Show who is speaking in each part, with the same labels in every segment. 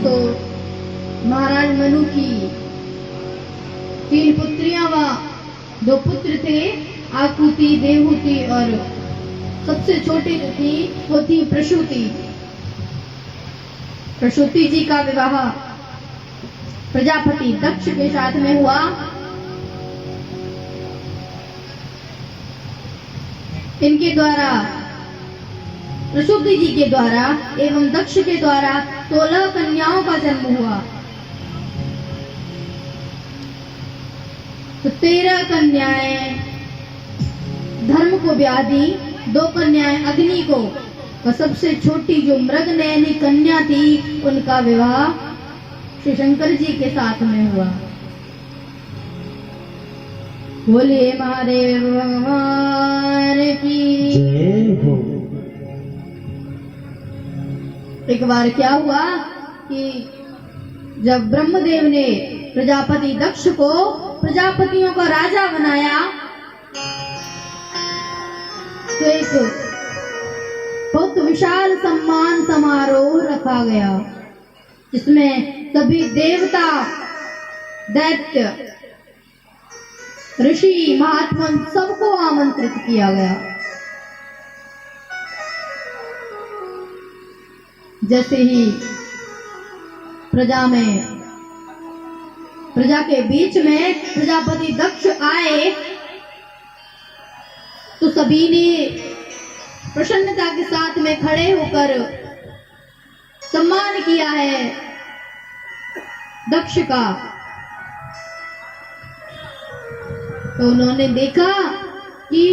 Speaker 1: तो महाराज मनु की 3 पुत्रियां व 2 पुत्र थे, आकुति, देवहूति और सबसे छोटी जो थी वो थी प्रसूति। प्रसूति जी का विवाह प्रजापति दक्ष के साथ में हुआ। इनके द्वारा, प्रसूति जी के द्वारा एवं दक्ष के द्वारा 16 कन्याओं का जन्म हुआ। तो 13 कन्याएं धर्म को ब्याह दी, 2 कन्याएं अग्नि को, और सबसे छोटी जो मृगनयनी कन्या थी उनका विवाह श्री शंकर जी के साथ में हुआ। बोलिए महादेव भगवान की
Speaker 2: जय हो।
Speaker 1: एक बार क्या हुआ कि जब ब्रह्मदेव ने प्रजापति दक्ष को प्रजापतियों का राजा बनाया तो एक बहुत विशाल सम्मान समारोह रखा गया, जिसमें सभी देवता, दैत्य, ऋषि, महात्मा सबको आमंत्रित किया गया। जैसे ही प्रजा के बीच में प्रजापति दक्ष आए तो सभी ने प्रसन्नता के साथ में खड़े होकर सम्मान किया है दक्ष का। तो उन्होंने देखा कि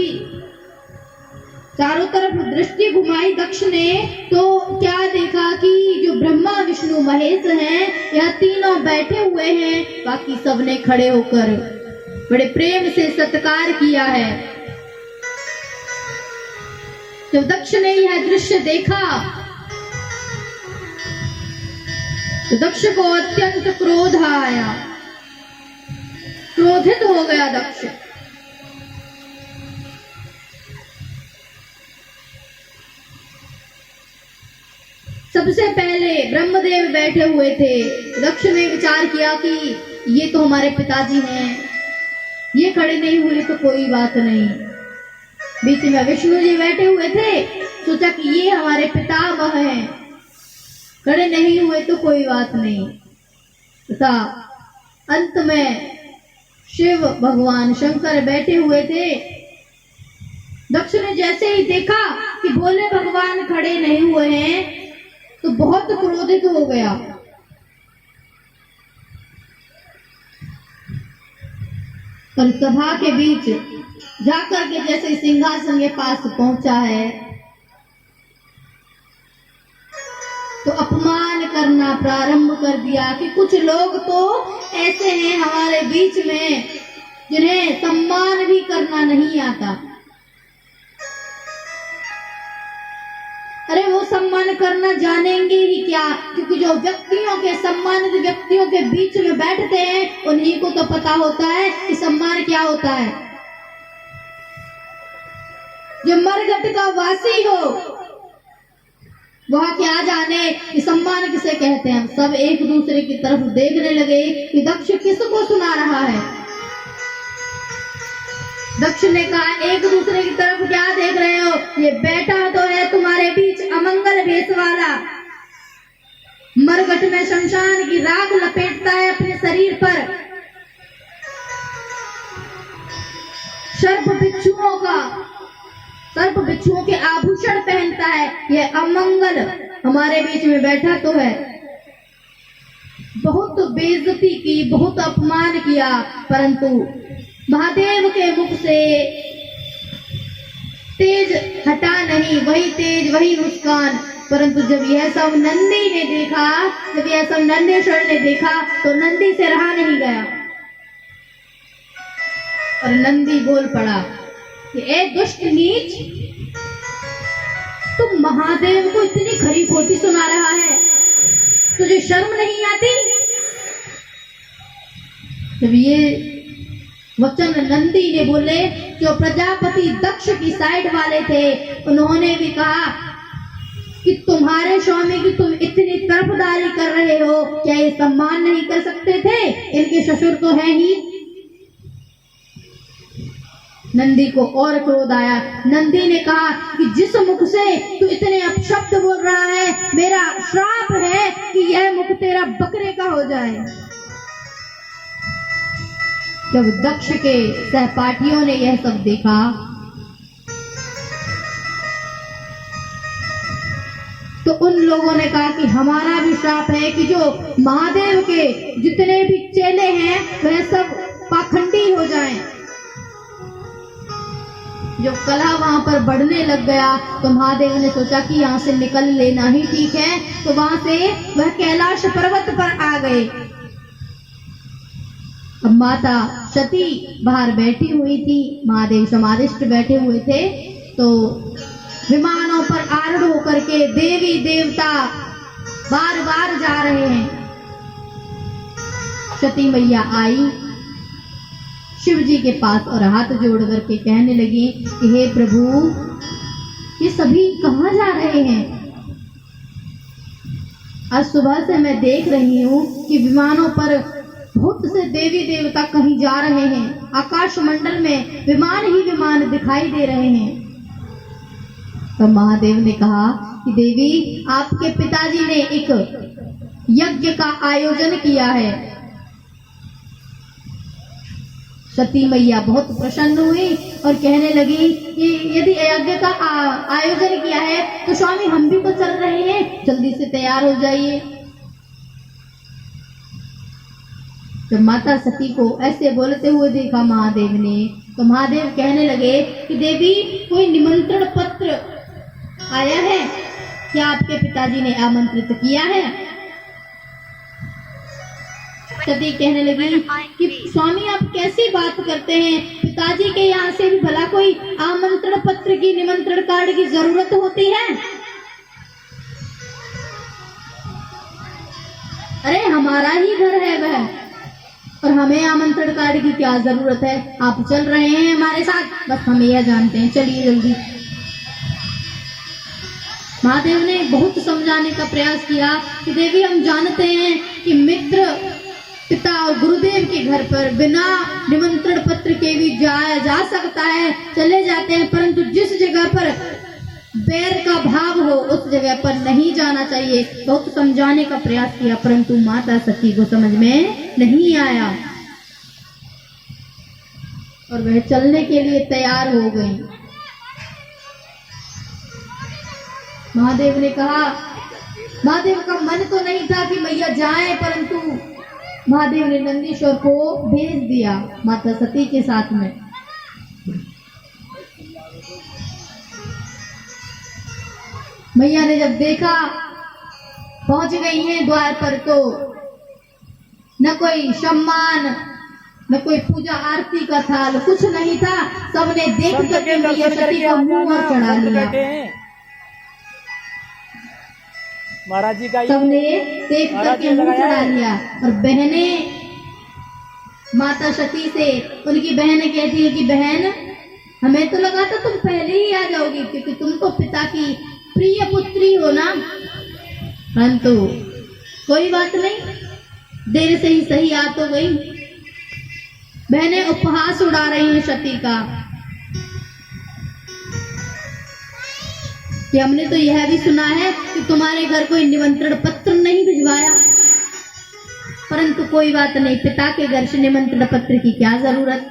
Speaker 1: चारों तरफ दृष्टि घुमाई दक्ष ने, तो क्या देखा कि जो ब्रह्मा विष्णु महेश हैं यह तीनों बैठे हुए हैं, बाकी सबने खड़े होकर बड़े प्रेम से सत्कार किया है। जब दक्ष ने यह दृश्य देखा तो दक्ष को अत्यंत क्रोध आया, क्रोधित हो गया दक्ष। सबसे पहले ब्रह्मदेव बैठे हुए थे। दक्ष ने विचार किया कि ये तो हमारे पिताजी हैं, ये खड़े नहीं हुए तो कोई बात नहीं। बीच में विष्णु जी बैठे हुए थे, सोचा कि ये हमारे पितामह हैं, खड़े नहीं हुए तो कोई बात नहीं। तथा अंत में शिव भगवान शंकर बैठे हुए थे। दक्ष ने जैसे ही देखा कि भोले भगवान खड़े नहीं हुए हैं तो बहुत क्रोधित हो गया। और सभा के बीच जाकर के जैसे सिंहासन के पास पहुंचा है तो अपमान करना प्रारंभ कर दिया कि कुछ लोग तो ऐसे हैं हमारे बीच में जिन्हें सम्मान भी करना नहीं आता। अरे वो सम्मान करना जानेंगे ही क्या, क्योंकि जो व्यक्तियों के सम्मानित व्यक्तियों के बीच में बैठते हैं उन्हीं को तो पता होता है कि सम्मान क्या होता है। जो मरघट का वासी हो वह क्या जाने कि सम्मान किसे कहते हैं। सब एक दूसरे की तरफ देखने लगे कि दक्ष किसको सुना रहा है। दक्ष ने कहा, एक दूसरे की तरफ क्या देख रहे हो, ये बैठा तो है तुम्हारे बीच अमंगल भेष वाला, मरघट में शमशान की राख लपेटता है अपने शरीर पर, सर्प बिच्छुओं के आभूषण पहनता है, यह अमंगल हमारे बीच में बैठा तो है। बहुत बेइज्जती की, बहुत अपमान किया, परंतु महादेव के मुख से तेज हटा नहीं, वही तेज वही मुस्कान। परंतु जब यह सब नंदी ने देखा, जब यह सब नंदेश्वर ने देखा तो नंदी से रहा नहीं गया और नंदी बोल पड़ा कि ए दुष्ट नीच, तुम महादेव को इतनी खरी खोटी सुना रहा है, तुझे शर्म नहीं आती। जब ये वचन नंदी ने बोले, जो प्रजापति दक्ष की साइड वाले थे उन्होंने भी कहा कि तुम्हारे स्वामी की तुम इतनी तरफदारी कर रहे हो, क्या ये सम्मान नहीं कर सकते थे? इनके ससुर तो हैं ही। नंदी को और क्रोध आया। नंदी ने कहा कि जिस मुख से तू इतने अपशब्द बोल रहा है, मेरा श्राप है कि यह मुख तेरा बकरे का हो जाए। जब दक्ष के सहपाठियों ने यह सब देखा तो उन लोगों ने कहा कि हमारा भी श्राप है कि जो महादेव के जितने भी चेले हैं वह सब पाखंडी हो जाएं। जब कलह वहां पर बढ़ने लग गया तो महादेव ने सोचा कि यहाँ से निकल लेना ही ठीक है, तो वहां से वह कैलाश पर्वत पर आ गए। अब माता सती बाहर बैठी हुई थी, महादेव समाधिष्ठ बैठे हुए थे, तो विमानों पर आरूढ़ होकर के देवी देवता बार बार जा रहे हैं। सती मैया आई शिव जी के पास और हाथ जोड़ करके कहने लगी कि हे प्रभु, ये सभी कहाँ जा रहे हैं? आज सुबह से मैं देख रही हूँ कि विमानों पर बहुत से देवी देवता कहीं जा रहे हैं। आकाश मंडल में विमान ही विमान दिखाई दे रहे हैं। तो महादेव ने कहा कि देवी, आपके पिताजी ने एक यज्ञ का आयोजन किया है। सती मैया बहुत प्रसन्न हुई और कहने लगी कि यदि यज्ञ का आयोजन किया है तो स्वामी हम भी तो चल रहे हैं, जल्दी से तैयार हो जाइए। जब माता सती को ऐसे बोलते हुए देखा महादेव ने, तो महादेव कहने लगे कि देवी, कोई निमंत्रण पत्र आया है? क्या आपके पिताजी ने आमंत्रित किया है? सती कहने लगी कि स्वामी आप कैसी बात करते हैं, पिताजी के यहाँ से भी भला कोई आमंत्रण पत्र की, निमंत्रण कार्ड की जरूरत होती है? अरे हमारा ही घर है वह, और हमें आमंत्रण कार्ड की क्या जरूरत है? आप चल रहे हैं हमारे साथ, बस हम यह जानते हैं, चलिए जल्दी। महादेव ने बहुत समझाने का प्रयास किया कि देवी, हम जानते हैं कि मित्र, पिता और गुरुदेव के घर पर बिना निमंत्रण पत्र के भी जाया जा सकता है, चले जाते हैं, परंतु जिस जगह पर बैर का भाव हो उस जगह पर नहीं जाना चाहिए। बहुत समझाने का प्रयास किया, परंतु माता सती को समझ में नहीं आया और वह चलने के लिए तैयार हो गई। महादेव ने कहा, महादेव का मन तो नहीं था कि मैया जाए, परंतु महादेव ने नंदीश्वर को भेज दिया माता सती के साथ में। मैया ने जब देखा पहुंच गई हैं द्वार पर, तो न कोई सम्मान, न कोई पूजा आरती का थाल, कुछ नहीं था। सबने देख करके मैया सती को मुंह और चढ़ा लिया।
Speaker 2: महाराज जी का
Speaker 1: सबने देख करके मुंह चढ़ा लिया। और बहने माता सती से, उनकी बहनें कहती है कि बहन, हमें तो लगा था तुम पहले ही आ जाओगी, क्योंकि तुम तो पिता की प्रिय पुत्री हो ना, परंतु कोई बात नहीं, देर से ही सही आ तो गई। बहनें उपहास उड़ा रही हैं सती का कि हमने तो यह भी सुना है कि तुम्हारे घर कोई निमंत्रण पत्र नहीं भिजवाया, परंतु कोई बात नहीं, पिता के घर से निमंत्रण पत्र की क्या जरूरत।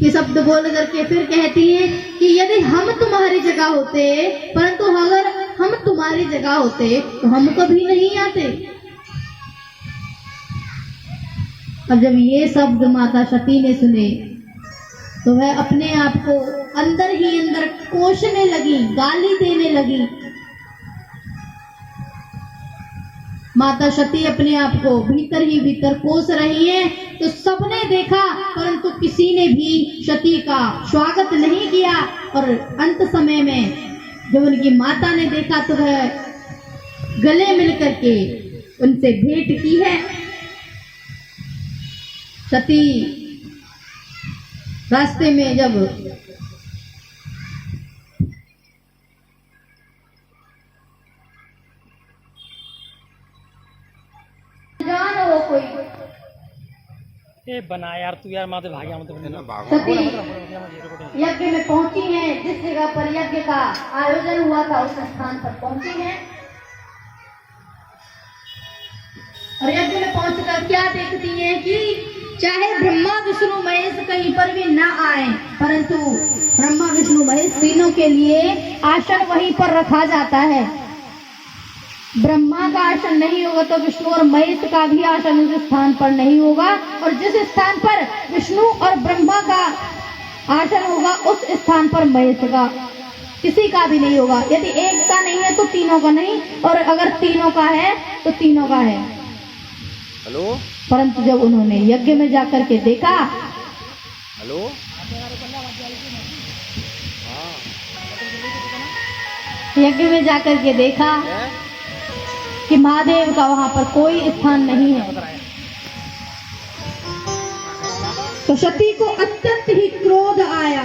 Speaker 1: ये शब्द बोल करके फिर कहती है कि यदि हम तुम्हारी जगह होते, परंतु अगर हम तुम्हारी जगह होते तो हम कभी नहीं आते। अब जब ये शब्द माता सती ने सुने तो वह अपने आप को अंदर ही अंदर कोसने लगी, गाली देने लगी। माता सती अपने आप को भीतर ही भीतर कोस रही है। तो सबने देखा, परंतु किसी ने भी सती का स्वागत नहीं किया। और अंत समय में जब उनकी माता ने देखा तो वह गले मिलकर के उनसे भेंट की है। सती रास्ते में जब
Speaker 2: ए बना यार तू यार माते भाग्या मत बना
Speaker 1: सती यज्ञ में पहुंची हैं, जिस जगह पर यज्ञ का आयोजन हुआ था उस स्थान पर पहुंची हैं और यज्ञ में पहुंचकर क्या देखती हैं कि चाहे ब्रह्मा विष्णु महेश कहीं पर भी ना आए, परंतु ब्रह्मा विष्णु महेश तीनों के लिए आसन वहीं पर रखा जाता है। ब्रह्मा का आसन नहीं होगा तो विष्णु और महेश का भी आसन उस स्थान पर नहीं होगा, और जिस स्थान पर विष्णु और ब्रह्मा का आसन होगा उस स्थान पर महेश का किसी का भी नहीं होगा। यदि एक का नहीं है तो तीनों का नहीं, और अगर तीनों का है तो तीनों का है।
Speaker 3: हेलो
Speaker 1: परंतु जब उन्होंने यज्ञ में जाकर के देखा,
Speaker 3: हेलो
Speaker 1: यज्ञ में जाकर के देखा कि महादेव का वहां पर कोई स्थान नहीं है, तो सती को अत्यंत ही क्रोध आया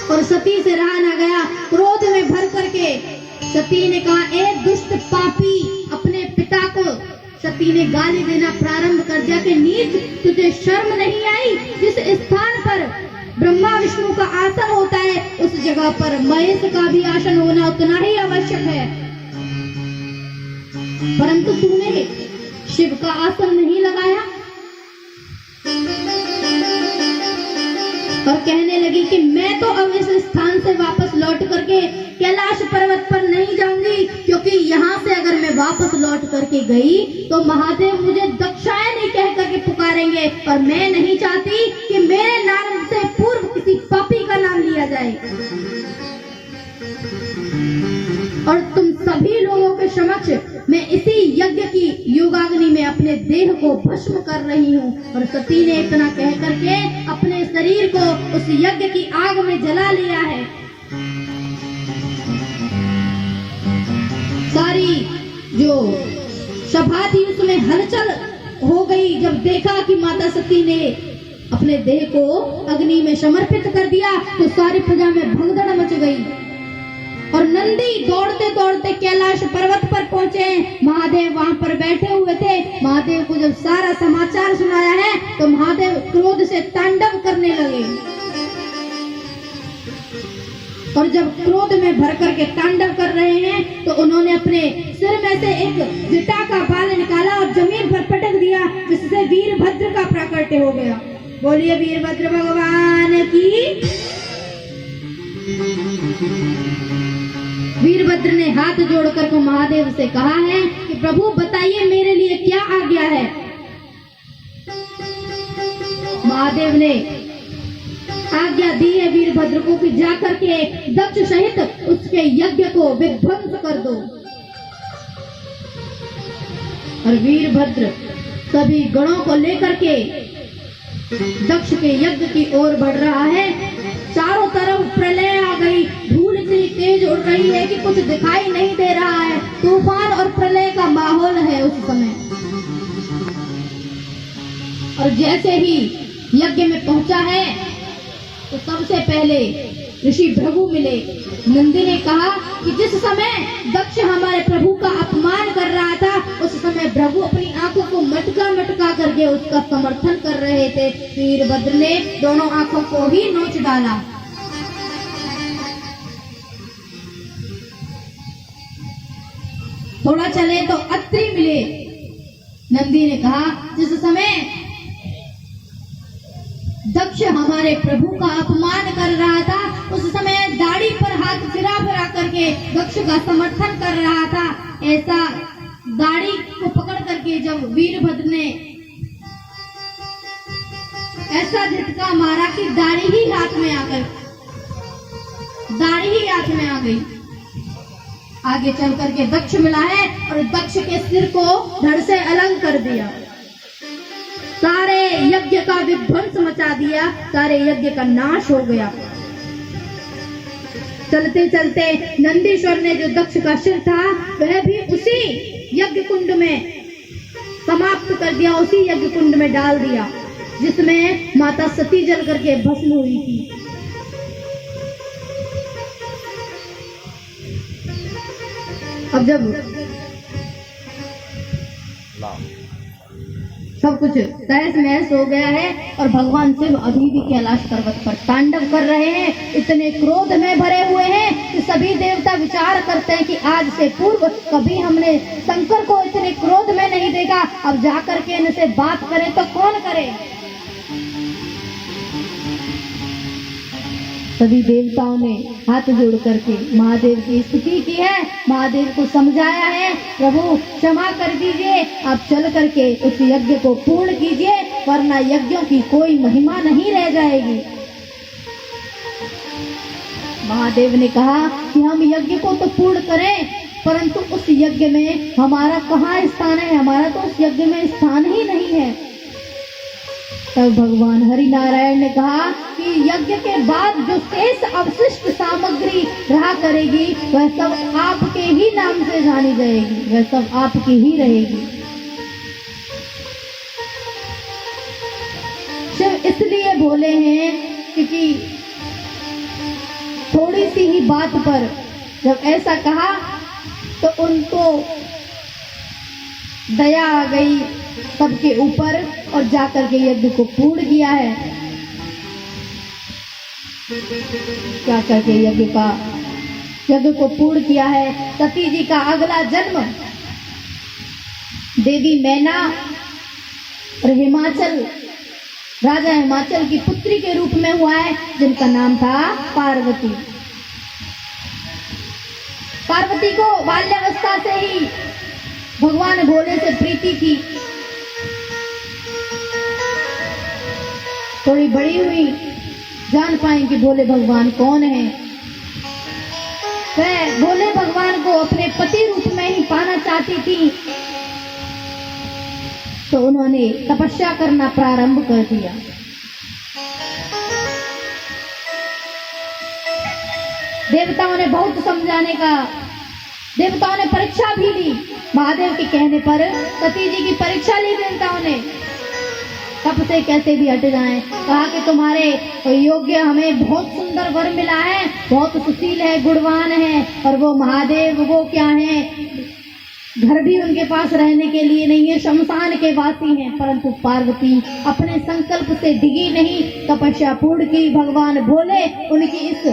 Speaker 1: और सती से रहा ना गया। क्रोध में भर करके सती ने कहा, ए दुष्ट पापी, अपने पिता को सती ने गाली देना प्रारंभ कर दिया कि नीच, तुझे शर्म नहीं आई? जिस स्थान पर ब्रह्मा विष्णु का आसन होता है उस जगह पर महेश का भी आसन होना उतना ही आवश्यक है, परंतु तूने शिव का आसन नहीं लगाया। और कहने लगी कि मैं तो अब इस स्थान से वापस लौट करके कैलाश पर्वत पर नहीं जाऊंगी, क्योंकि यहाँ से अगर मैं वापस लौट करके गई तो महादेव मुझे दक्षायनी कह करके पुकारेंगे, और मैं नहीं चाहती कि मेरे नाम से पूर्व किसी पापी का नाम लिया जाए। और तुम सभी लोगों के समक्ष मैं इसी यज्ञ की योगाग्नि में अपने देह को भस्म कर रही हूँ। और सती ने इतना कह करके अपने शरीर को उस यज्ञ की आग में जला लिया है। सारी जो सभा थी उसमें हलचल हो गई जब देखा कि माता सती ने अपने देह को अग्नि में समर्पित कर दिया, तो सारी प्रजा में भगदड़ मच गई। और नंदी दौड़ते दौड़ते कैलाश पर्वत पर पहुंचे। महादेव वहां पर बैठे हुए थे। महादेव को जब सारा समाचार सुनाया है तो महादेव क्रोध से तांडव करने लगे, और जब क्रोध में भर करके तांडव कर रहे हैं तो उन्होंने अपने सिर में से एक जटा का बाल निकाला और जमीन पर पटक दिया, जिससे वीरभद्र का प्राकट्य हो गया। बोलिए वीरभद्र भगवान की। वीरभद्र ने हाथ जोड़कर को महादेव से कहा है कि प्रभु बताइए मेरे लिए क्या आज्ञा है। महादेव ने आज्ञा दी है वीरभद्र को कि जाकर के दक्ष सहित उसके यज्ञ को विध्वंस कर दो। और वीरभद्र सभी गणों को लेकर के दक्ष के यज्ञ की ओर बढ़ रहा है। चारों तरफ प्रलय आ गई, धूल इतनी तेज उड़ रही है कि कुछ दिखाई नहीं दे रहा है। तूफान और प्रलय का माहौल है उस समय। और जैसे ही यज्ञ में पहुंचा है तो सबसे पहले ऋषि भृगु मिले। नंदी ने कहा कि जिस समय दक्ष हमारे प्रभु का अपमान कर रहा था उस समय भृगु अपनी आंखों को मटका मटका करके उसका समर्थन कर रहे थे। वीरभद्र ने दोनों आंखों को ही नोच डाला। थोड़ा चले तो अत्रि मिले। नंदी ने कहा जिस समय दक्ष हमारे प्रभु का अपमान कर रहा था उस समय दाढ़ी पर हाथ फिरा फिरा करके दक्ष का समर्थन कर रहा था। ऐसा दाढ़ी को पकड़ करके जब वीरभद्र ने ऐसा झटका मारा कि दाढ़ी ही हाथ में आ गई। आगे चल करके दक्ष मिला है और दक्ष के सिर को धड़ से अलग कर दिया। सारे यज्ञ का विध्वंस मचा दिया, सारे यज्ञ का नाश हो गया। चलते चलते नंदीश्वर ने जो दक्ष का सिर था वह भी उसी यज्ञ कुंड में समाप्त कर दिया, उसी यज्ञ कुंड में डाल दिया जिसमें माता सती जल करके भस्म हुई थी। अब जब सब कुछ तहस महस हो गया है और भगवान शिव अभी भी कैलाश पर्वत पर तांडव कर रहे हैं। इतने क्रोध में भरे हुए हैं कि सभी देवता विचार करते हैं कि आज से पूर्व कभी हमने शंकर को इतने क्रोध में नहीं देखा, अब जाकर के इनसे बात करें तो कौन करे। सभी देवताओं ने हाथ जोड़ करके महादेव की स्तुति की है, महादेव को समझाया है, प्रभु क्षमा कर दीजिए, आप चल करके उस यज्ञ को पूर्ण कीजिए, वरना यज्ञों की कोई महिमा नहीं रह जाएगी। महादेव ने कहा कि हम यज्ञ को तो पूर्ण करें, परंतु उस यज्ञ में हमारा कहाँ स्थान है, हमारा तो उस यज्ञ में स्थान ही नहीं है। तब भगवान हरि नारायण ने कहा कि यज्ञ के बाद जो शेष अवशिष्ट सामग्री रहा करेगी वह सब आपके ही नाम से जानी जाएगी, वह सब आपकी ही रहेगी। शिव इसलिए बोले हैं क्योंकि थोड़ी सी ही बात पर जब ऐसा कहा तो उनको दया आ गई सबके ऊपर और जाकर के यज्ञ को पूर्ण किया है। जाकर के यज्ञ को पूर्ण किया है। सती जी का अगला जन्म देवी मैना और राजा हिमाचल की पुत्री के रूप में हुआ है, जिनका नाम था पार्वती। पार्वती को बाल्यावस्था से ही भगवान भोले से प्रीति थी। थोड़ी बड़ी हुई जान पाई कि भोले भगवान कौन है। वह भोले भगवान को अपने पति रूप में ही पाना चाहती थी, तो उन्होंने तपस्या करना प्रारंभ कर दिया। देवताओं ने बहुत समझाने का, देवताओं ने परीक्षा भी ली। महादेव के कहने पर सती जी की परीक्षा ली देवताओं ने, तप से कैसे भी हट जाएं। कहा कि तुम्हारे योग्य हमें बहुत सुंदर वर मिला है, बहुत सुशील है, गुणवान है, और वो महादेव वो क्या है, घर भी उनके पास रहने के लिए नहीं है, शमशान के वासी हैं। परंतु पार्वती अपने संकल्प से डिगी नहीं, तपस्या पूर्ण की। भगवान भोले उनकी इस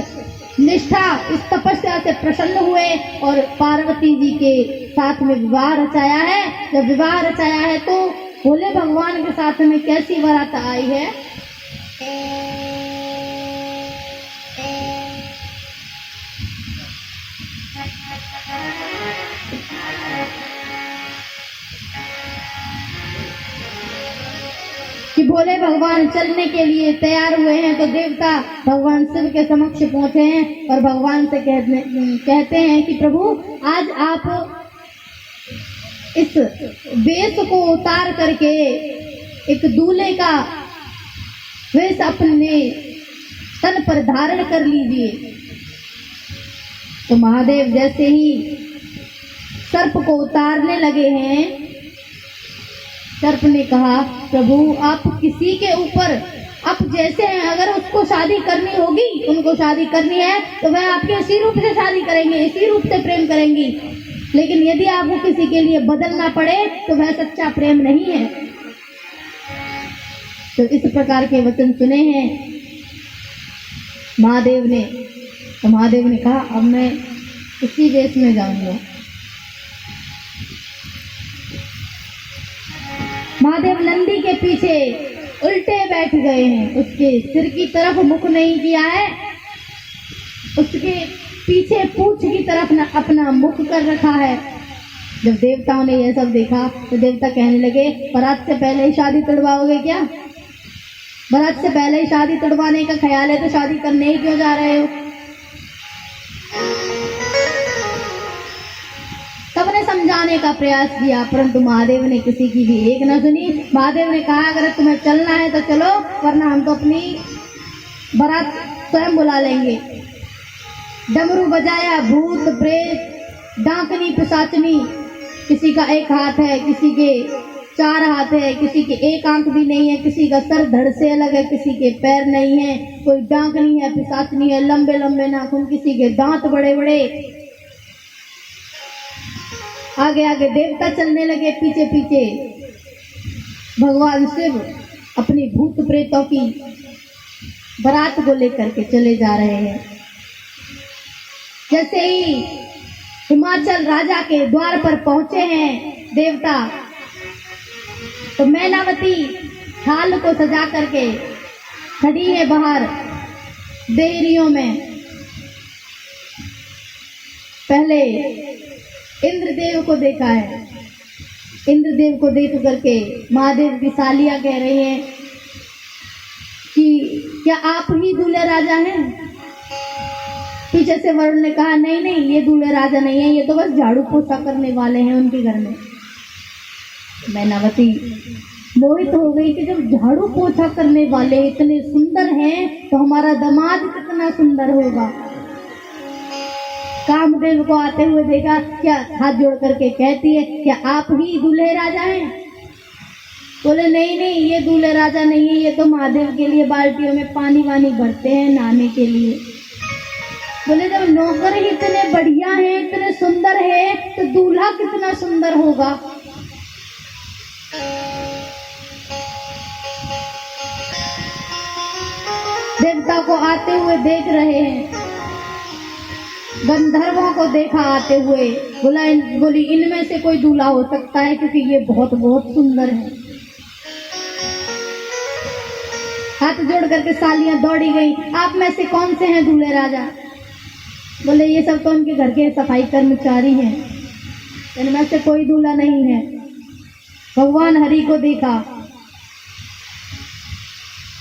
Speaker 1: निष्ठा, इस तपस्या से प्रसन्न हुए और पार्वती जी के साथ में विवाह रचाया है। जब विवाह रचाया है तो भोले भगवान के साथ में कैसी बारात आई है। कि भोले भगवान चलने के लिए तैयार हुए हैं तो देवता भगवान शिव के समक्ष पहुंचे हैं और भगवान से कहते हैं कि प्रभु आज आप इस वेश को उतार करके एक दूल्हे का वेश अपने तन पर धारण कर लीजिए। तो महादेव जैसे ही सर्प को उतारने लगे हैं, सर्प ने कहा प्रभु आप किसी के ऊपर, आप जैसे हैं, अगर उसको शादी करनी होगी, उनको शादी करनी है तो वह आपके इसी रूप से शादी करेंगे, इसी रूप से प्रेम करेंगी। लेकिन यदि आपको किसी के लिए बदलना पड़े तो वह सच्चा प्रेम नहीं है। तो इस प्रकार के वचन सुने हैं महादेव ने। तो महादेव ने कहा अब मैं इसी वेश में जाऊंगा। महादेव नंदी के पीछे उल्टे बैठ गए हैं, उसके सिर की तरफ मुख नहीं किया है, उसके पीछे पूंछ की तरफ अपना मुख कर रखा है। जब देवताओं ने यह सब देखा तो देवता कहने लगे बारात से पहले ही शादी तोड़वाओगे क्या? बारात से पहले ही शादी तोड़वाने का ख्याल है तो शादी करने ही क्यों जा रहे हो? सबने समझाने का प्रयास किया परंतु महादेव ने किसी की भी एक न सुनी। महादेव ने कहा अगर तुम्हें चलना है तो चलो, वरना हम तो अपनी बारात स्वयं बुला लेंगे। डमरू बजाया, भूत प्रेत डाकनी पिशाचनी, किसी का एक हाथ है, किसी के 4 हाथ है, किसी के एक आंख भी नहीं है, किसी का सर धड़ से अलग है, किसी के पैर नहीं है, कोई डाकनी है, पिशाचनी है, लंबे लंबे नाखून, किसी के दांत बड़े बड़े। आगे आगे देवता चलने लगे, पीछे पीछे भगवान शिव अपनी भूत प्रेतों की बारात को लेकर के चले जा रहे हैं। जैसे ही हिमाचल राजा के द्वार पर पहुंचे हैं देवता, तो मैनावती थाल को सजा करके खड़ी है बाहर देहरियों में। पहले इंद्रदेव को देखा है। इंद्रदेव को देख करके महादेव की सालियां कह रही हैं कि क्या आप ही दूल्हे राजा हैं? पीछे से वरुण ने कहा नहीं नहीं, ये दूल्हे राजा नहीं है, ये तो बस झाड़ू पोछा करने वाले हैं उनके घर में। मैनावती मोहित हो गई कि जब झाड़ू पोछा करने वाले इतने सुंदर हैं तो हमारा दामाद कितना सुंदर होगा। कामदेव को आते हुए देखा, क्या हाथ जोड़ करके कहती है क्या आप ही दूल्हे राजा हैं? बोले नहीं नहीं, ये दूल्हे राजा नहीं है, ये तो महादेव के लिए बाल्टियों में पानी वानी भरते हैं नहाने के लिए। बोले जब नौकर ही इतने बढ़िया हैं, इतने सुंदर है, तो दूल्हा कितना सुंदर होगा। देवता को आते हुए देख रहे हैं, गंधर्वों को देखा आते हुए। बोली इनमें से कोई दूल्हा हो सकता है क्योंकि ये बहुत बहुत सुंदर है। हाथ जोड़ करके सालियां दौड़ी गई, आप में से कौन से हैं दूल्हे राजा? बोले ये सब तो उनके घर के सफाई कर्मचारी हैं, इनमें से कोई दूल्हा नहीं है। भगवान हरि को देखा,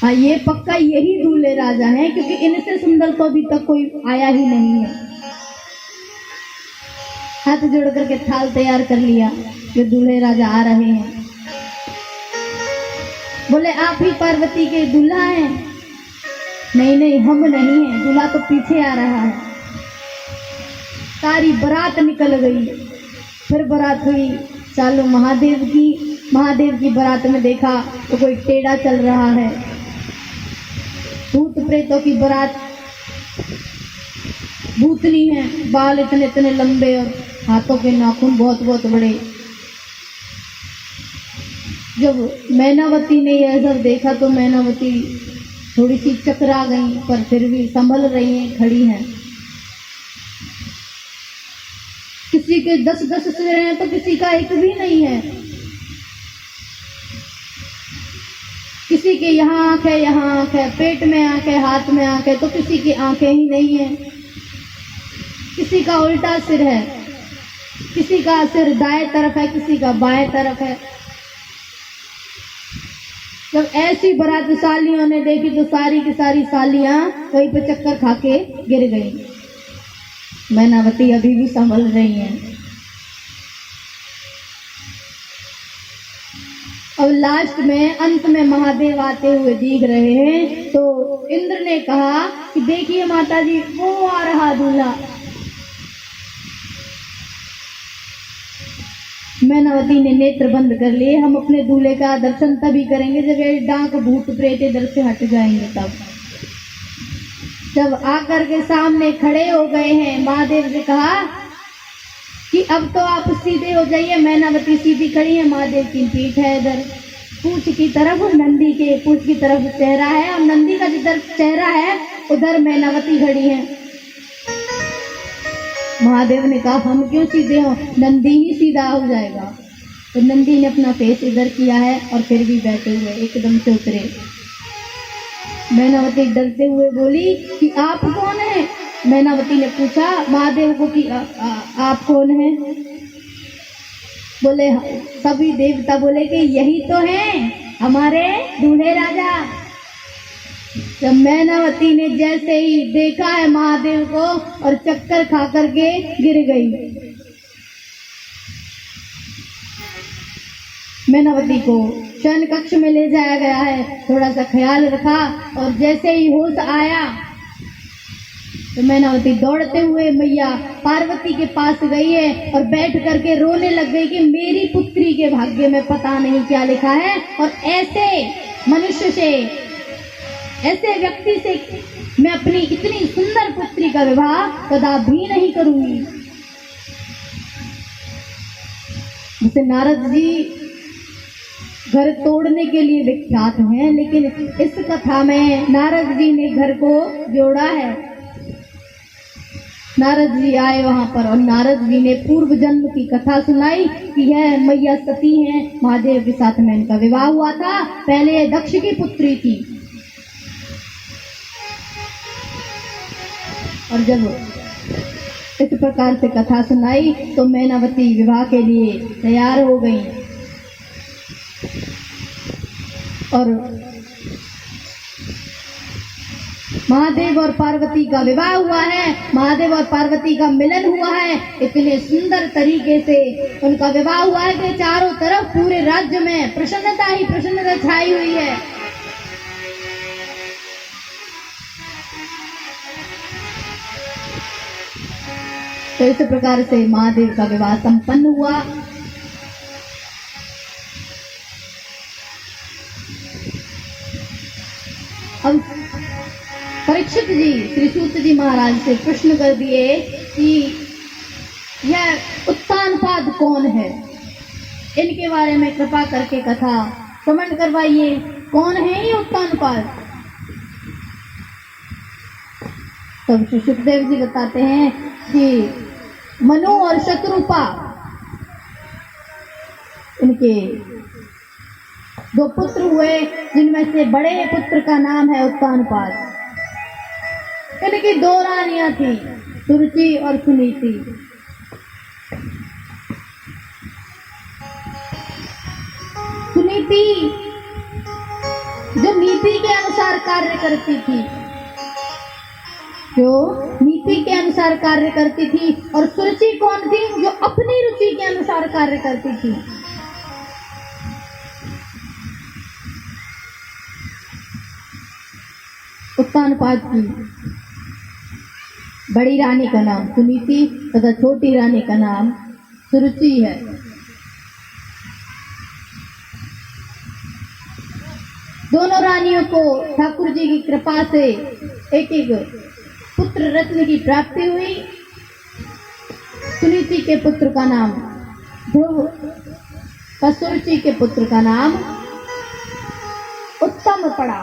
Speaker 1: हाँ ये पक्का यही दूल्हे राजा हैं क्योंकि इनसे सुंदर तो अभी तक कोई आया ही नहीं है। हाथ जोड़ करके थाल तैयार कर लिया, जो दूल्हे राजा आ रहे हैं। बोले आप ही पार्वती के दूल्हा हैं? नहीं नहीं, हम नहीं हैं, दूल्हा तो पीछे आ रहा है। सारी बारात निकल गई। फिर बारात हुई चालू महादेव की। महादेव की बारात में देखा तो कोई टेढ़ा चल रहा है। भूत प्रेतों की बारात, भूतनी है, बाल इतने इतने लंबे और हाथों के नाखून बहुत बहुत बड़े। जब मैनावती ने यह सब देखा तो मैनावती थोड़ी सी चकरा गई, पर फिर भी संभल रही हैं, खड़ी हैं। किसी के 10-10 सिर हैं तो किसी का एक भी नहीं है। किसी के यहाँ आंख है, यहाँ आंख है, पेट में आंख है, हाथ में आंख है, तो किसी की आंखें ही नहीं है। किसी का उल्टा सिर है, किसी का सिर दाएं तरफ है, किसी का बाएं तरफ है। जब ऐसी बारात सालियों ने देखी तो सारी की सारी सालियां वहीं पे चक्कर खा के गिर गई। मैनावती अभी भी संभल रही हैं। और लास्ट में अंत में महादेव आते हुए दिख रहे हैं। तो इंद्र ने कहा कि देखिए माता जी, वो आ रहा दूल्हा। मैनावती ने नेत्र बंद कर लिए। हम अपने दूल्हे का दर्शन तभी करेंगे जब ये डाक भूत प्रेत इधर से हट जाएंगे। तब जब आकर के सामने खड़े हो गए हैं, महादेव से कहा कि अब तो आप सीधे हो जाइए। मैनावती सीधी खड़ी है, महादेव की पीठ है इधर, पूंछ की तरफ नंदी के पूंछ की तरफ चेहरा है, और नंदी का जिधर चेहरा है उधर मैनावती खड़ी है। महादेव ने कहा हम क्यों सीधे हो, नंदी ही सीधा हो जाएगा। तो नंदी ने अपना फेस इधर किया है और फिर भी बैठे हुए एकदम से उतरे। मैनावती डरते हुए बोली कि आप कौन है? मैनावती ने पूछा महादेव को कि आप कौन हैं? बोले सभी देवता बोले कि यही तो हैं हमारे दूल्हे राजा। जब मैनावती ने जैसे ही देखा है महादेव को और चक्कर खा करके गिर गई। मैनावती को शयन कक्ष में ले जाया गया है, थोड़ा सा ख्याल रखा और जैसे ही होश आया तो मैनावती दौड़ते हुए मैया पार्वती के पास गई है और बैठ करके रोने लग गई कि मेरी पुत्री के भाग्य में पता नहीं क्या लिखा है, और ऐसे मनुष्य से, ऐसे व्यक्ति से मैं अपनी इतनी सुंदर पुत्री का विवाह कदापि नहीं करूंगी। जैसे नारद जी घर तोड़ने के लिए विख्यात हैं, लेकिन इस कथा में नारद जी ने घर को जोड़ा है। नारद जी आए वहां पर और नारद जी ने पूर्व जन्म की कथा सुनाई कि यह मैया सती हैं, महादेव के साथ में इनका विवाह हुआ था। पहले ये दक्ष की पुत्री थी और जब इस प्रकार से कथा सुनाई तो मैनावती विवाह के लिए तैयार हो गई और महादेव और पार्वती का विवाह हुआ है, महादेव और पार्वती का मिलन हुआ है। इतने सुंदर तरीके से उनका विवाह हुआ है कि चारों तरफ पूरे राज्य में प्रसन्नता ही प्रसन्नता छाई हुई है। तो इस प्रकार से महादेव का विवाह संपन्न हुआ। अब परीक्षित जी श्री सूत जी महाराज से प्रश्न कर दिए कि यह उत्तानपाद कौन है, इनके बारे में कृपा करके कथा श्रवण करवाइए। कौन है ये उत्तानपाद? तब श्री सुखदेव जी बताते हैं कि मनु और शत्रुपा इनके दो पुत्र हुए, जिनमें से बड़े पुत्र का नाम है उत्तानपाद। इनकी दो रानियां थी, सुरुचि और सुनीति। सुनीति जो नीति के अनुसार कार्य करती थी, जो नीति के अनुसार कार्य करती थी, और सुरुचि कौन थी? जो अपनी रुचि के अनुसार कार्य करती थी। उत्तानपाद की बड़ी रानी का नाम सुनीति तथा छोटी रानी का नाम सुरुचि है। दोनों रानियों को ठाकुर जी की कृपा से एक एक पुत्र रत्न की प्राप्ति हुई। सुनीति के पुत्र का नाम ध्रुव, सुरुचि के पुत्र का नाम उत्तम पड़ा।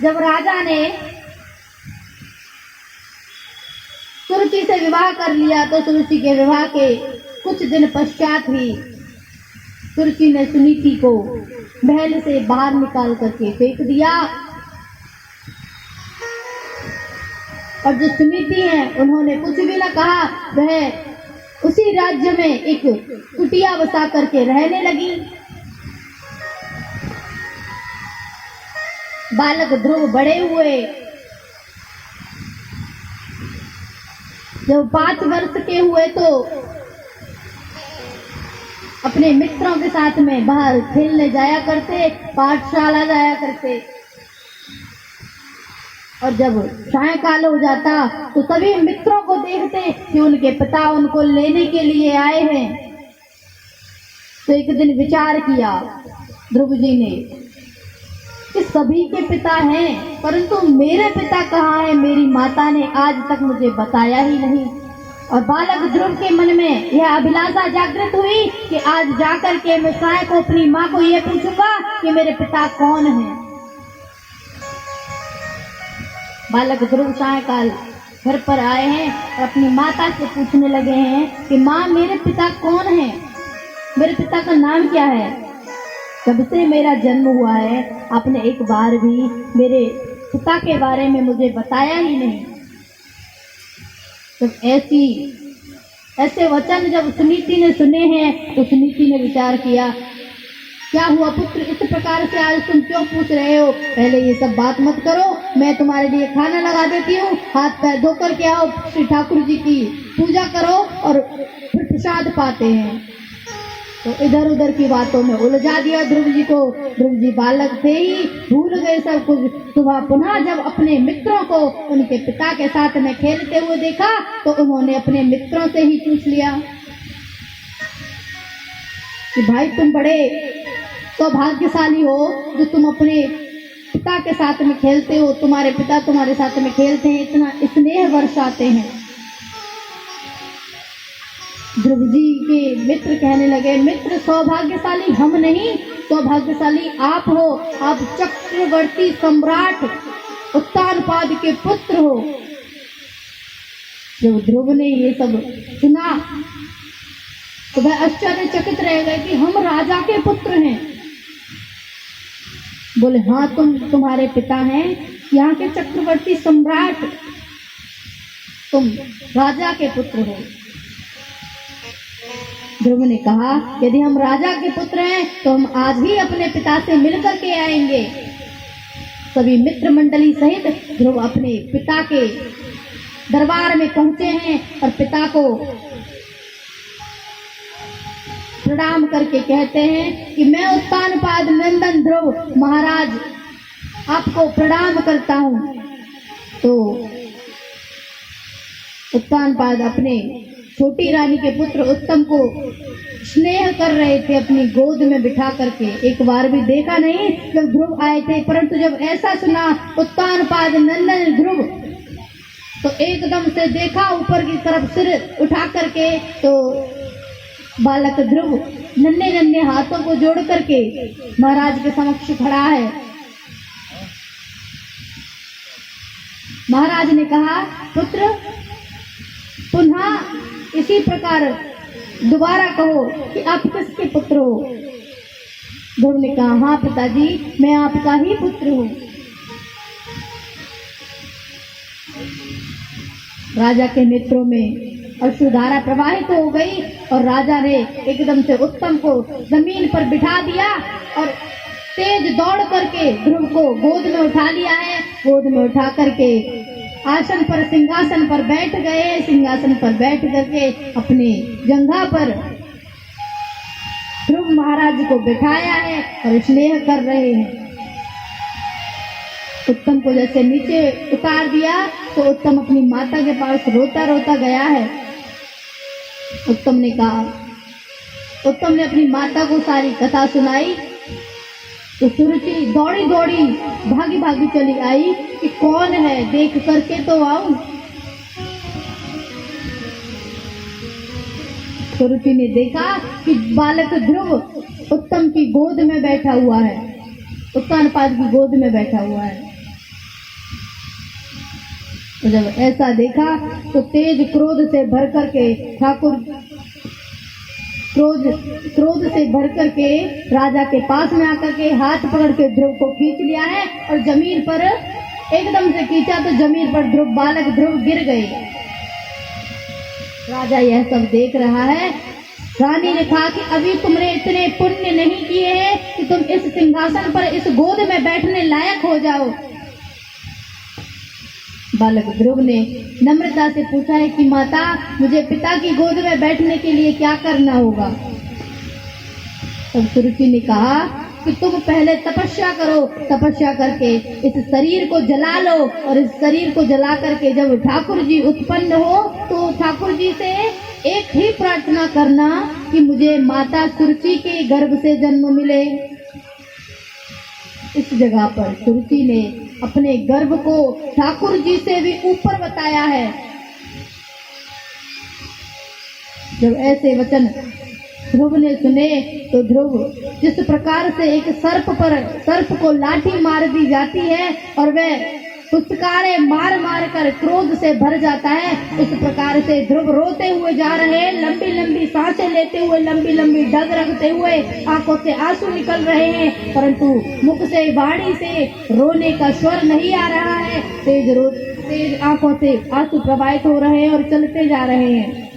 Speaker 1: जब राजा ने सुरुचि से विवाह कर लिया तो सुरुचि के विवाह के कुछ दिन पश्चात ही सुरुचि ने सुनीति को महल से बाहर निकाल करके फेंक दिया। और जो सुनीति है उन्होंने कुछ भी न कहा, वह उसी राज्य में एक कुटिया बसा करके रहने लगी। बालक ध्रुव बड़े हुए, जब 5 वर्ष के हुए तो अपने मित्रों के साथ में बाहर खेलने जाया करते, पाठशाला जाया करते। और जब सायंकाल हो जाता तो सभी मित्रों को देखते कि उनके पिता उनको लेने के लिए आए हैं। तो एक दिन विचार किया ध्रुव जी ने कि सभी के पिता हैं, परंतु मेरे पिता कहाँ हैं? मेरी माता ने आज तक मुझे बताया ही नहीं। और बालक ध्रुव के मन में यह अभिलाषा जागृत हुई कि आज जाकर के मैं साय को अपनी माँ को यह पूछूंगा कि मेरे पिता कौन हैं। बालक ध्रुव सायकाल घर पर आए हैं और अपनी माता से पूछने लगे हैं कि माँ मेरे पिता कौन हैं, मेरे पिता का नाम क्या है? जब से मेरा जन्म हुआ है आपने एक बार भी मेरे पिता के बारे में मुझे बताया ही नहीं। तो ऐसे वचन जब सुनीति ने सुने हैं तो सुनीति ने विचार किया, क्या हुआ पुत्र, इस प्रकार से आज तुम क्यों पूछ रहे हो? पहले ये सब बात मत करो, मैं तुम्हारे लिए खाना लगा देती हूँ, हाथ पैर धो करके आओ, श्री ठाकुर जी की पूजा करो और फिर प्रसाद पाते हैं। तो इधर उधर की बातों में उलझा दिया ध्रुव जी को। ध्रुव जी बालक थे ही, भूल गए सब कुछ। सुबह पुनः जब अपने मित्रों को उनके पिता के साथ में खेलते हुए देखा तो उन्होंने अपने मित्रों से ही पूछ लिया कि भाई तुम बड़े सौभाग्यशाली हो जो तुम अपने पिता के साथ में खेलते हो, तुम्हारे पिता तुम्हारे साथ में खेलते हैं, इतना स्नेह बरसाते हैं। ध्रुव जी के मित्र कहने लगे, मित्र सौभाग्यशाली हम नहीं, सौभाग्यशाली आप हो। आप चक्रवर्ती सम्राट उत्तानपाद के पुत्र हो। जब ध्रुव ने ये सब सुना तो वह आश्चर्यचकित रह गए कि हम राजा के पुत्र हैं। बोले, हाँ, तुम्हारे पिता हैं यहाँ के चक्रवर्ती सम्राट, तुम राजा के पुत्र हो। ध्रुव ने कहा, यदि हम राजा के पुत्र हैं तो हम आज ही अपने पिता से मिलकर के आएंगे। सभी मित्र मंडली सहित ध्रुव अपने पिता के दरबार में पहुंचे हैं और पिता को प्रणाम करके कहते हैं कि मैं उत्तानपाद नंदन ध्रुव महाराज आपको प्रणाम करता हूँ। तो उत्तानपाद अपने छोटी रानी के पुत्र उत्तम को स्नेह कर रहे थे, अपनी गोद में बिठा करके। एक बार भी देखा नहीं जब ध्रुव आए थे, परंतु जब ऐसा सुना उत्तानपाद नंदन ध्रुव तो एकदम से देखा ऊपर की तरफ सिर उठा करके, तो बालक ध्रुव नन्हे नन्हे हाथों को जोड़ करके महाराज के समक्ष खड़ा है। महाराज ने कहा, पुत्र पुनः इसी प्रकार दोबारा कहो कि आप किसके पुत्र हो। ध्रुव ने कहा, हाँ पिताजी, मैं आपका ही पुत्र हूँ। राजा के नेत्रों में अश्रुधारा प्रवाहित हो गई और राजा ने एकदम से उत्तम को जमीन पर बिठा दिया और तेज दौड़ करके ध्रुव को गोद में उठा लिया है। गोद में उठा करके आसन पर, सिंहासन पर बैठ गए। सिंहासन पर बैठ करके अपने जंघा पर ध्रुव महाराज को बिठाया है और स्नेह कर रहे हैं। उत्तम को जैसे नीचे उतार दिया तो उत्तम अपनी माता के पास रोता रोता गया है। उत्तम ने कहा, उत्तम ने अपनी माता को सारी कथा सुनाई तो सुरुचि दौड़ी दौड़ी भागी भागी चली आई कि कौन है, देख करके तो आऊं। सुरुचि ने देखा कि बालक ध्रुव उत्तम की गोद में बैठा हुआ है, उत्तानपाद की गोद में बैठा हुआ है। तो जब ऐसा देखा तो तेज क्रोध से भर करके ठाकुर क्रोध से भर करके राजा के पास में आकर के हाथ पकड़ के ध्रुव को खींच लिया है और जमीन पर एकदम से खींचा तो जमीन पर ध्रुव, बालक ध्रुव गिर गए। राजा यह सब देख रहा है। रानी ने कहा कि अभी तुमने इतने पुण्य नहीं किए हैं कि तुम इस सिंहासन पर, इस गोद में बैठने लायक हो जाओ। बालक ध्रुव ने नम्रता से पूछा है कि माता, मुझे पिता की गोद में बैठने के लिए क्या करना होगा। तब सुरुचि ने कहा कि तुम पहले तपस्या करो, तपस्या करके इस शरीर को जला लो और इस शरीर को जला करके जब ठाकुर जी उत्पन्न हो तो ठाकुर जी से एक ही प्रार्थना करना कि मुझे माता सुरुचि के गर्भ से जन्म मिले। इस जगह पर सुरुचि ने अपने गर्भ को ठाकुर जी से भी ऊपर बताया है। जब ऐसे वचन ध्रुव ने सुने तो ध्रुव जिस प्रकार से एक सर्प को लाठी मार दी जाती है और वह पुष्कारे मार मार कर क्रोध से भर जाता है, उस प्रकार से ध्रुव रोते हुए जा रहे हैं, लंबी लंबी सांसें लेते हुए, लंबी लंबी डग रखते हुए, आंखों से आंसू निकल रहे हैं, परंतु मुख से, वाणी से रोने का स्वर नहीं आ रहा है। तेज आंखों से आंसू प्रवाहित हो रहे हैं और चलते जा रहे हैं।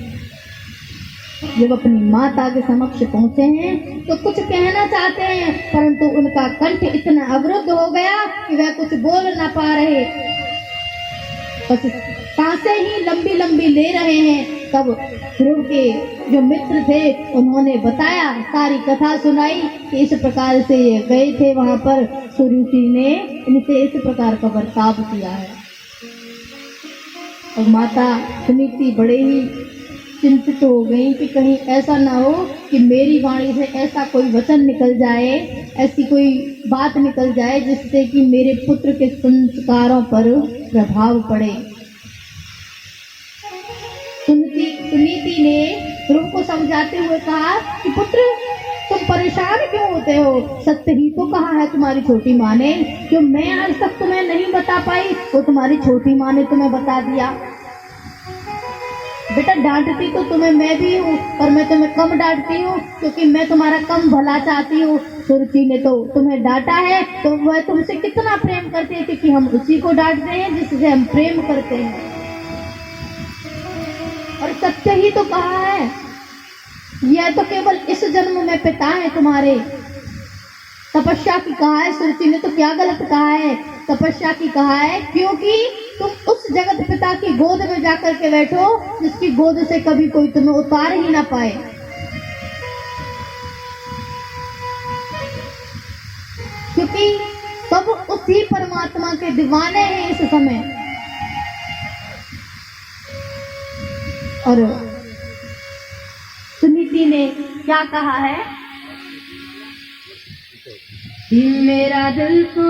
Speaker 1: जब अपनी माता के समक्ष पहुंचे हैं तो कुछ कहना चाहते हैं, परंतु उनका कंठ इतना अवरुद्ध हो गया कि वह कुछ बोल ना पा रहे, बस सांसें ही लंबी लंबी ले रहे हैं। तब ध्रुव के जो मित्र थे उन्होंने बताया, सारी कथा सुनाई कि इस प्रकार से ये गए थे वहां पर, सुरुचि ने इनसे इस प्रकार का बर्ताव किया है। और माता सुनीति बड़े ही चिंतित हो गई कि कहीं ऐसा ना हो कि मेरी वाणी से ऐसा कोई वचन निकल जाए, ऐसी कोई बात निकल जाए जिससे कि मेरे पुत्र के संस्कारों पर प्रभाव पड़े। सुनीति ने ध्रुव को समझाते हुए कहा कि पुत्र तुम परेशान क्यों होते हो, सत्य ही तो कहा है तुम्हारी छोटी माँ ने, जो मैं आज तक तुम्हें नहीं बता पाई वो तुम्हारी छोटी माँ ने तुम्हें बता दिया। बेटा डांटती तो तुम्हें मैं भी हूँ, पर मैं तुम्हें कम डांटती हूँ क्योंकि मैं तुम्हारा कम भला चाहती हूँ। सुरुचि ने तो तुम्हें डांटा है तो वह तुमसे कितना प्रेम करती है, क्योंकि हम उसी को डांटते हैं जिससे हम प्रेम करते हैं। और सत्य ही तो कहा है, यह तो केवल इस जन्म में पिता है तुम्हारे। तपस्या की कहा है, सुरुचि ने तो क्या गलत कहा है, तपस्या की कहा है, क्योंकि तुम उस जगत पिता की गोद में जाकर के बैठो जिसकी गोद से कभी कोई तुम्हें उतार ही ना पाए। क्योंकि सब उसी परमात्मा के दीवाने हैं इस समय। और सुनीति ने क्या कहा है, मेरा दिल तो